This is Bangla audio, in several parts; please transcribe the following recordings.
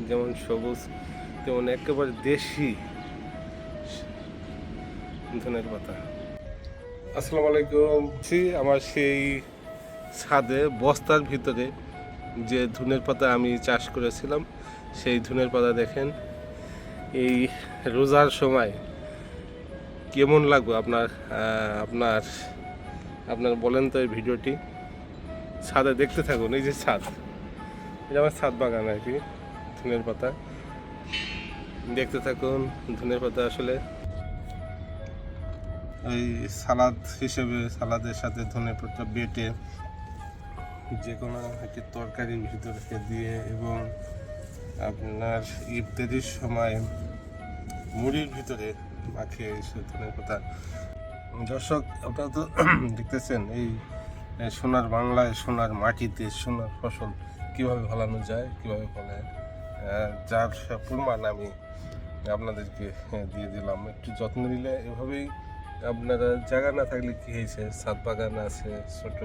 যেমন সবুজ তেমন একেবারে দেশি ধনের পাতা। আসসালামু আলাইকুম। আমার সেই ছাদে বস্তার ভিতরে যে ধনের পাতা আমি চাষ করেছিলাম, সেই ধনের পাতা দেখেন এই রোজার সময় কেমন লাগবে আপনার আপনার আপনার বলেন তো এই ভিডিওটি। ছাদে দেখতে থাকুন। এই যে ছাদ, এটা আমার ছাদ বাগান আর কি, ধনের পাতা দেখতে থাকুন। ধনের পাতা আসলে এই সালাদ হিসেবে, সালাদের সাথে ধনে পাতা বেটে যে কোনো একটি তরকারির ভিতরে দিয়ে এবং আপনার ইফতারির সময় মুড়ির ভিতরে মাখিয়ে ধনে পাতা। দর্শক, আপনারা তো দেখতেছেন এই সোনার বাংলায়, সোনার মাটিতে সোনার ফসল কীভাবে ফলানো যায়, কীভাবে ফলায়, যার প্রমাণ আমি আপনাদেরকে দিয়ে দিলাম। একটু যত্ন নিলে এভাবেই আপনারা, জায়গা না থাকলে কী হয়েছে, ছাদ বাগান আছে, ছোট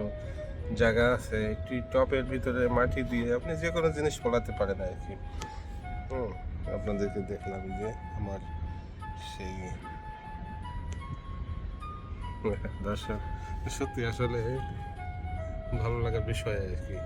জায়গা আছে, একটি টবের ভিতরে মাটি দিয়ে আপনি যে কোনো জিনিস ফলাতে পারেন আর কি। আপনাদেরকে দেখলাম যে আমার সেই দর্শক, সত্যি আসলে ভালো লাগার বিষয় আর কি।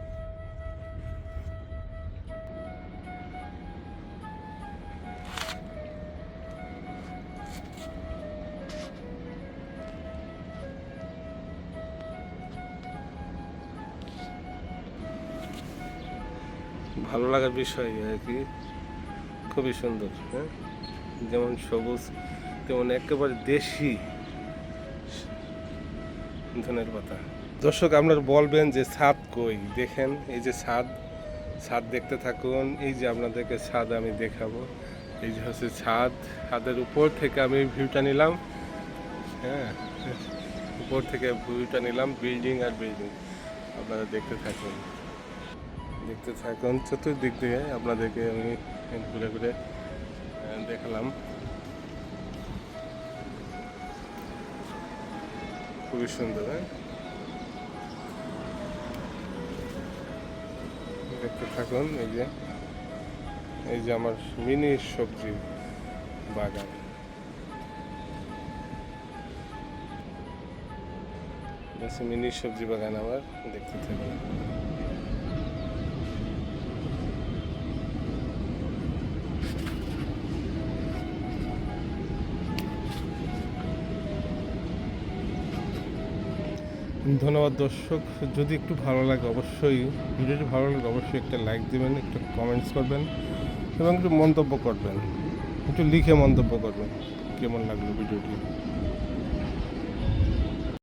ভালো লাগার বিষয় আর কি, খুবই সুন্দর। হ্যাঁ, যেমন সবুজ তেমন একেবারে দেশি ধনের পাতা। দর্শক, আপনারা বলবেন যে ছাদ কই, দেখেন এই যে ছাদ, ছাদ দেখতে থাকুন। এই যে আপনাদেরকে ছাদ আমি দেখাবো। এই যে হচ্ছে ছাদ, ছাদের উপর থেকে আমি ভিউটা নিলাম। হ্যাঁ, উপর থেকে ভিউটা নিলাম, বিল্ডিং আর বিল্ডিং। আপনারা দেখতে থাকুন, দেখতে থাকুন। চতুর্দিক দিয়ে আপনাদেরকে আমি ঘুরে ঘুরে দেখালাম। খুবই সুন্দর। হ্যাঁ, দেখতে থাকুন। এই যে আমার মিনি সবজি বাগান। মিনি সবজি বাগান আমার, দেখতে থাকুন। ধন্যবাদ দর্শক। যদি একটু ভালো লাগে অবশ্যই, ভিডিওটি ভালো লাগে অবশ্যই একটা লাইক দেবেন, একটু কমেন্টস করবেন এবং একটু মন্তব্য করবেন, একটু লিখে মন্তব্য করবেন কেমন লাগলো ভিডিওটি।